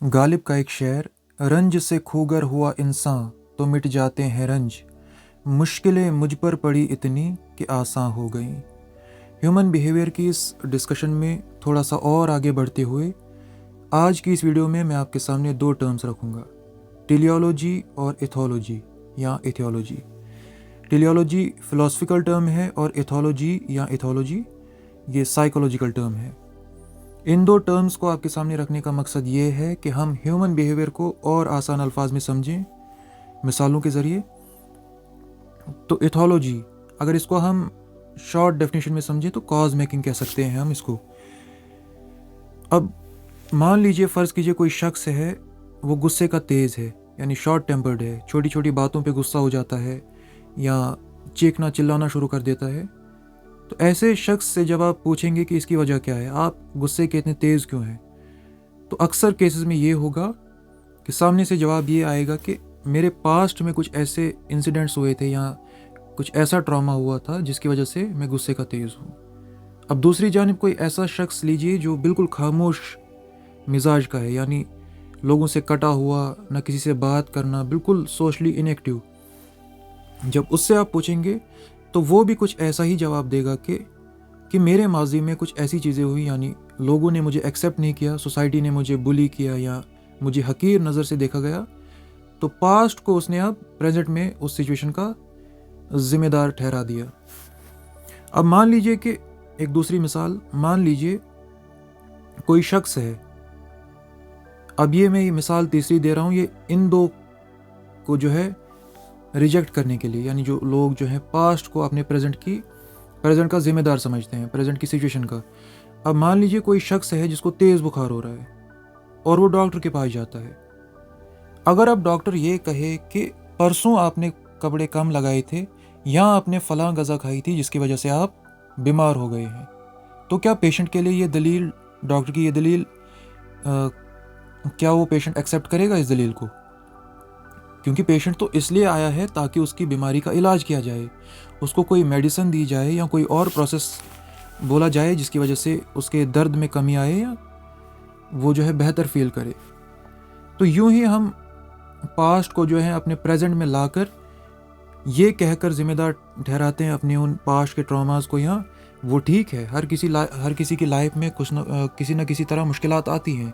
गालिब का एक शेर, रंज से खूगर हुआ इंसान तो मिट जाते हैं रंज, मुश्किलें मुझ पर पड़ी इतनी कि आसान हो गई। ह्यूमन बिहेवियर की इस डिस्कशन में थोड़ा सा और आगे बढ़ते हुए आज की इस वीडियो में मैं आपके सामने दो टर्म्स रखूँगा, टेलियोलॉजी और एथोलॉजी या एथियोलॉजी। टेलियोलॉजी फिलोसफिकल टर्म है और एथोलॉजी या एथोलॉजी ये साइकोलॉजिकल टर्म है। इन दो टर्म्स को आपके सामने रखने का मकसद ये है कि हम ह्यूमन बिहेवियर को और आसान अल्फाज में समझें, मिसालों के ज़रिए। तो एथोलॉजी, अगर इसको हम शॉर्ट डेफिनेशन में समझें तो कॉज मेकिंग कह सकते हैं हम इसको। अब मान लीजिए, फ़र्ज़ कीजिए कोई शख्स है, वो गुस्से का तेज़ है, यानी शॉर्ट टेम्पर्ड है, छोटी छोटी बातों पे गुस्सा हो जाता है या चीखना चिल्लाना शुरू कर देता है। तो ऐसे शख्स से जब आप पूछेंगे कि इसकी वजह क्या है, आप गुस्से के इतने तेज़ क्यों हैं, तो अक्सर केसेस में ये होगा कि सामने से जवाब ये आएगा कि मेरे पास्ट में कुछ ऐसे इंसिडेंट्स हुए थे या कुछ ऐसा ट्रॉमा हुआ था जिसकी वजह से मैं गुस्से का तेज़ हूँ। अब दूसरी जानिब कोई ऐसा शख्स लीजिए जो बिल्कुल खामोश मिजाज का है, यानी लोगों से कटा हुआ, ना किसी से बात करना, बिल्कुल सोशली इनएक्टिव। जब उससे आप पूछेंगे तो वो भी कुछ ऐसा ही जवाब देगा कि मेरे माजी में कुछ ऐसी चीज़ें हुई, यानी लोगों ने मुझे एक्सेप्ट नहीं किया, सोसाइटी ने मुझे बुली किया या मुझे हकीर नज़र से देखा गया। तो पास्ट को उसने अब प्रेजेंट में उस सिचुएशन का जिम्मेदार ठहरा दिया। अब मान लीजिए कि एक दूसरी मिसाल, मान लीजिए कोई शख्स है, अब ये मैं ये मिसाल तीसरी दे रहा हूँ, ये इन दो को जो है रिजेक्ट करने के लिए, यानी जो लोग जो है पास्ट को अपने प्रेजेंट का जिम्मेदार समझते हैं, प्रेजेंट की सिचुएशन का। अब मान लीजिए कोई शख्स है जिसको तेज़ बुखार हो रहा है और वो डॉक्टर के पास जाता है। अगर अब डॉक्टर ये कहे कि परसों आपने कपड़े कम लगाए थे या आपने फलां गज़ा खाई थी जिसकी वजह से आप बीमार हो गए हैं, तो क्या पेशेंट के लिए ये दलील, डॉक्टर की ये दलील, क्या वो पेशेंट एक्सेप्ट करेगा इस दलील को? क्योंकि पेशेंट तो इसलिए आया है ताकि उसकी बीमारी का इलाज किया जाए, उसको कोई मेडिसिन दी जाए या कोई और प्रोसेस बोला जाए जिसकी वजह से उसके दर्द में कमी आए या वो जो है बेहतर फील करे। तो यूं ही हम पास्ट को जो है अपने प्रेजेंट में लाकर ये कहकर जिम्मेदार ठहराते हैं अपने उन पास्ट के ट्रॉमास को, या वो ठीक है, हर किसी की लाइफ में कुछ किसी न किसी तरह मुश्किलात आती हैं,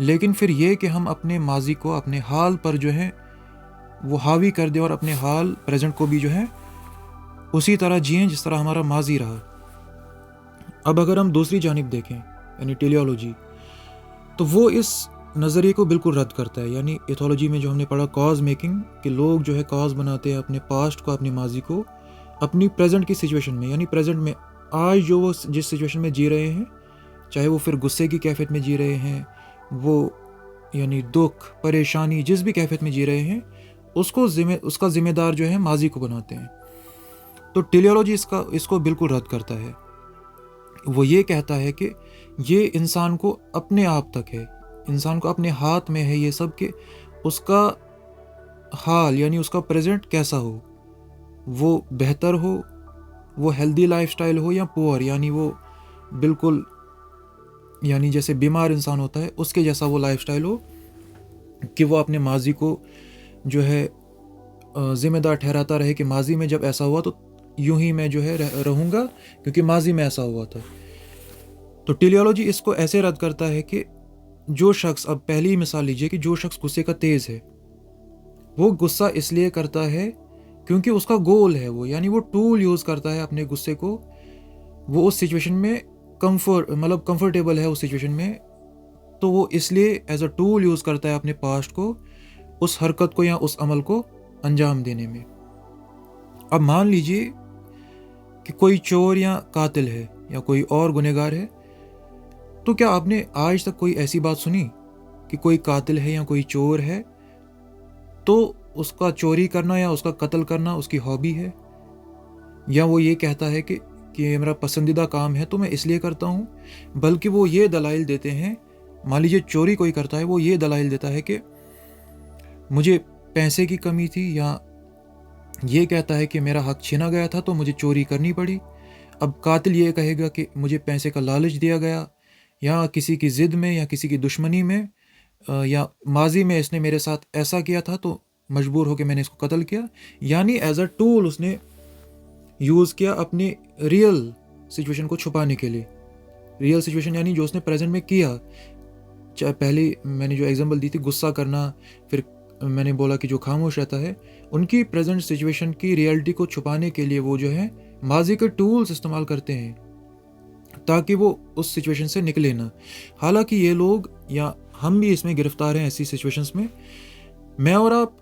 लेकिन फिर ये कि हम अपने माजी को, अपने हाल पर जो है वो हावी कर दें और अपने हाल प्रेजेंट को भी जो है उसी तरह जिएं जिस तरह हमारा माजी रहा। अब अगर हम दूसरी जानिब देखें, यानी टेलियोलॉजी, तो वो इस नज़रिए को बिल्कुल रद्द करता है। यानी एथोलॉजी में जो हमने पढ़ा कॉज मेकिंग, कि लोग जो है कॉज बनाते हैं अपने पास्ट को, अपनी माजी को अपनी प्रेजेंट की सिचुएशन में, यानी प्रेजेंट में आज जो वो जिस सिचुएशन में जी रहे हैं, चाहे वो फिर गुस्से की कैफियत में जी रहे हैं, वो यानी दुख परेशानी जिस भी कैफियत में जी रहे हैं, उसका जिम्मेदार जो है माजी को बनाते हैं। तो टेलियोलॉजी इसको बिल्कुल रद्द करता है। वो ये कहता है कि ये इंसान को अपने आप तक है, इंसान को अपने हाथ में है ये सब, कि उसका हाल यानी उसका प्रेजेंट कैसा हो, वो बेहतर हो, वो हेल्दी लाइफस्टाइल हो, या पुअर यानी वो बिल्कुल, यानी जैसे बीमार इंसान होता है उसके जैसा वो लाइफस्टाइल हो, कि वो अपने माजी को जो है जिम्मेदार ठहराता रहे कि माजी में जब ऐसा हुआ तो यूं ही मैं जो है रहूँगा क्योंकि माजी में ऐसा हुआ था। तो टेलियोलॉजी इसको ऐसे रद्द करता है कि जो शख्स, अब पहली मिसाल लीजिए कि जो शख्स गुस्से का तेज़ है, वो गुस्सा इसलिए करता है क्योंकि उसका गोल है वो, यानी वो टूल यूज़ करता है अपने गुस्से को, वो उस सिचुएशन में कंफर्टेबल है उस सिचुएशन में, तो वो इसलिए एज अ टूल यूज़ करता है अपने पास्ट को, उस हरकत को या उस अमल को अंजाम देने में। अब मान लीजिए कि कोई चोर या कातिल है या कोई और गुनहगार है, तो क्या आपने आज तक कोई ऐसी बात सुनी कि कोई कातिल है या कोई चोर है तो उसका चोरी करना या उसका कत्ल करना उसकी हॉबी है, या वो ये कहता है कि ये मेरा पसंदीदा काम है तो मैं इसलिए करता हूँ, बल्कि वो ये दलाइल देते हैं, मान लीजिए चोरी कोई करता है, वो ये दलाइल देता है कि मुझे पैसे की कमी थी, या ये कहता है कि मेरा हक छीना गया था तो मुझे चोरी करनी पड़ी। अब कातिल ये कहेगा कि मुझे पैसे का लालच दिया गया, या किसी की ज़िद में या किसी की दुश्मनी में या माजी में इसने मेरे साथ ऐसा किया था तो मजबूर होकर मैंने इसको कत्ल किया, यानी एज अ टूल उसने यूज़ किया अपनी रियल सिचुएशन को छुपाने के लिए। रियल सिचुएशन यानी जो उसने प्रेजेंट में किया, चाहे पहले मैंने जो एग्जांपल दी थी गुस्सा करना, फिर मैंने बोला कि जो खामोश रहता है, उनकी प्रेजेंट सिचुएशन की रियलिटी को छुपाने के लिए वो जो है माजी के टूल्स इस्तेमाल करते हैं ताकि वो उस सिचुएशन से निकले ना। हालांकि ये लोग या हम भी इसमें गिरफ्तार हैं ऐसी सिचुएशंस में। मैं और आप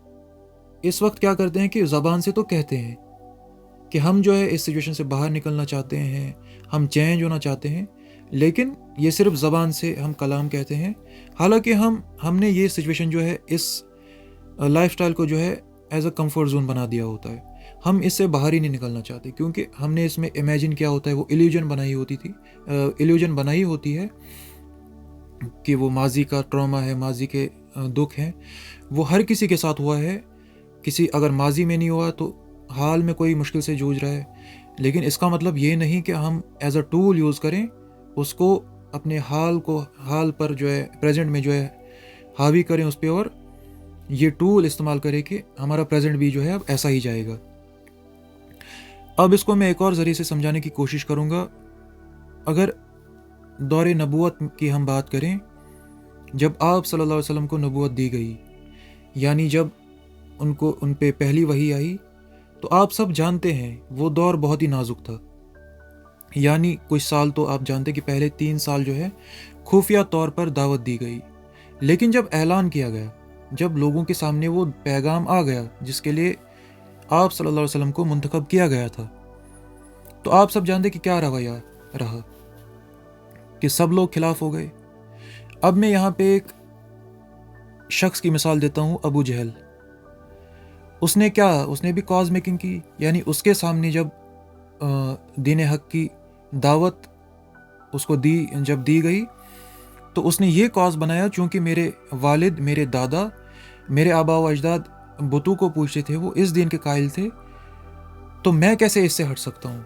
इस वक्त क्या करते हैं कि ज़बान से तो कहते हैं कि हम जो है इस सिचुएशन से बाहर निकलना चाहते हैं, हम चेंज होना चाहते हैं, लेकिन ये सिर्फ ज़बान से हम कलाम कहते हैं। हालांकि हमने ये सिचुएशन जो है इस लाइफस्टाइल को जो है एज अ कंफर्ट जोन बना दिया होता है। हम इससे बाहर ही नहीं निकलना चाहते क्योंकि हमने इसमें इमेजिन किया होता है, वो इल्यूजन बनाई होती है कि वो माजी का ट्रॉमा है, माजी के दुख हैं, वो हर किसी के साथ हुआ है। किसी अगर माजी में नहीं हुआ तो हाल में कोई मुश्किल से जूझ रहा है, लेकिन इसका मतलब ये नहीं कि हम एज अ टूल यूज़ करें उसको, अपने हाल पर जो है प्रेजेंट में जो है हावी करें उस पर, और ये टूल इस्तेमाल करें कि हमारा प्रेजेंट भी जो है अब ऐसा ही जाएगा। अब इसको मैं एक और ज़रिए से समझाने की कोशिश करूँगा। अगर दौरे नबूवत की हम बात करें, जब आप सल्लल्लाहु अलैहि वसल्लम को नबूवत दी गई, यानी जब उन पे पहली वही आई, तो आप सब जानते हैं वो दौर बहुत ही नाजुक था। यानी कुछ साल तो आप जानते कि पहले 3 साल जो है खुफिया तौर पर दावत दी गई, लेकिन जब ऐलान किया गया, जब लोगों के सामने वो पैगाम आ गया जिसके लिए आप सल्लल्लाहु अलैहि वसल्लम को मुंतखब किया गया था, तो आप सब जानते कि क्या रवैया रहा, कि सब लोग खिलाफ हो गए। अब मैं यहाँ पे एक शख्स की मिसाल देता हूँ, अबू जहल। उसने भी कॉज मेकिंग की, यानी उसके सामने जब दीन हक की दावत उसको जब दी गई, तो उसने ये कॉज बनाया चूँकि मेरे वालिद, मेरे दादा, मेरे आबा व अजदाद बुतों को पूछते थे, वो इस दीन के कायल थे, तो मैं कैसे इससे हट सकता हूँ।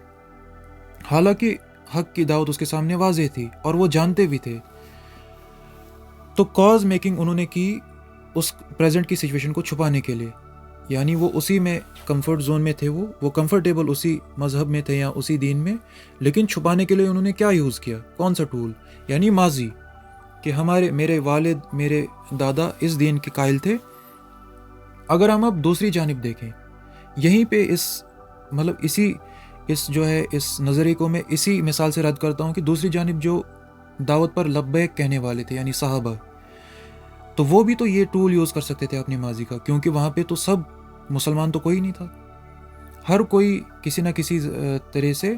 हालांकि हक की दावत उसके सामने वाज़ेह थी और वो जानते भी थे। तो कॉज मेकिंग उन्होंने की उस प्रेजेंट की सिचुएशन को छुपाने के लिए, यानी वो उसी में कंफर्ट जोन में थे, वो कंफर्टेबल उसी मज़हब में थे या उसी दीन में, लेकिन छुपाने के लिए उन्होंने क्या यूज़ किया, कौन सा टूल, यानी माजी, कि मेरे वालिद, मेरे दादा इस दीन के कायल थे। अगर हम अब दूसरी जानिब देखें, यहीं पे इस नज़रिए को मैं इसी मिसाल से रद्द करता हूँ कि दूसरी जानिब जो दावत पर लब्बैक कहने वाले थे, यानी साहबा, तो वो भी तो ये टूल यूज़ कर सकते थे अपनी माजी का, क्योंकि वहाँ पे तो सब मुसलमान तो कोई नहीं था, हर कोई किसी न किसी तरह से,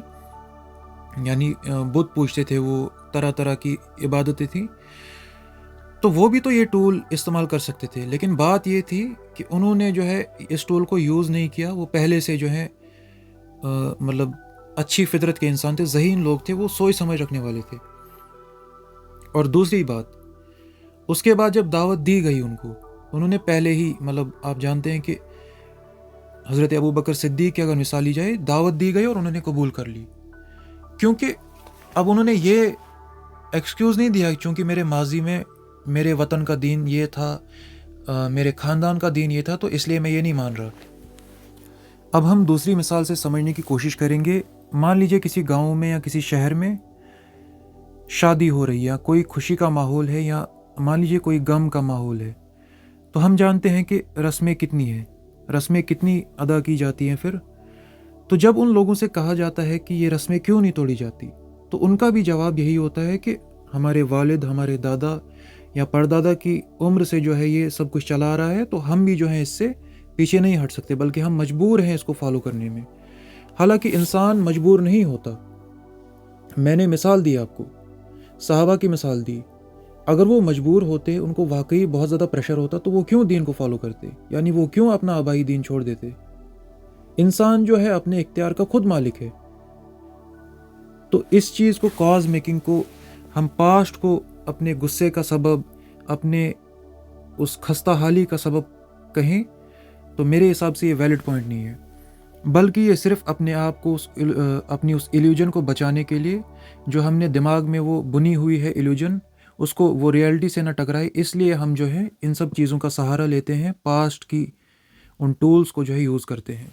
यानी बुत पूजते थे, वो तरह तरह की इबादतें थी, तो वो भी तो ये टूल इस्तेमाल कर सकते थे। लेकिन बात ये थी कि उन्होंने जो है इस टूल को यूज़ नहीं किया। वो पहले से जो है अच्छी फितरत के इंसान थे, ज़हीन लोग थे, वो सोच समझ रखने वाले थे। और दूसरी बात, उसके बाद जब दावत दी गई उनको, उन्होंने पहले ही आप जानते हैं कि हज़रत अबू बकर सिद्दीक़ की अगर मिसाल ली जाए, दावत दी गई और उन्होंने कबूल कर ली, क्योंकि अब उन्होंने ये एक्सक्यूज़ नहीं दिया क्योंकि मेरे माजी में मेरे वतन का दीन ये था, मेरे ख़ानदान का दीन ये था, तो इसलिए मैं ये नहीं मान रहा। अब हम दूसरी मिसाल से समझने की कोशिश करेंगे। मान लीजिए किसी गांव में या किसी शहर में शादी हो रही है, या कोई खुशी का माहौल है, या मान लीजिए कोई गम का माहौल है, तो हम जानते हैं कि रस्में कितनी अदा की जाती हैं। फिर तो जब उन लोगों से कहा जाता है कि ये रस्में क्यों नहीं तोड़ी जाती, तो उनका भी जवाब यही होता है कि हमारे वालिद, हमारे दादा या परदादा की उम्र से जो है ये सब कुछ चला आ रहा है, तो हम भी जो है इससे पीछे नहीं हट सकते, बल्कि हम मजबूर हैं इसको फॉलो करने में। हालांकि इंसान मजबूर नहीं होता। मैंने मिसाल दी आपको, साहबा की मिसाल दी। अगर वो मजबूर होते, उनको वाकई बहुत ज़्यादा प्रेशर होता, तो वो क्यों दीन को फॉलो करते, यानी वो क्यों अपना आबाई दीन छोड़ देते। इंसान जो है अपने इख्तियार का खुद मालिक है। तो इस चीज़ को, कॉज मेकिंग को, हम पास्ट को अपने गुस्से का सबब, अपने उस खस्ता हाली का सबब कहें, तो मेरे हिसाब से ये वैलिड पॉइंट नहीं है, बल्कि ये सिर्फ अपने आप को अपनी उस इल्यूजन को बचाने के लिए, जो हमने दिमाग में वो बुनी हुई है इल्यूजन, उसको वो रियलिटी से ना टकराए, इसलिए हम जो है इन सब चीज़ों का सहारा लेते हैं, पास्ट की उन टूल्स को जो है यूज़ करते हैं।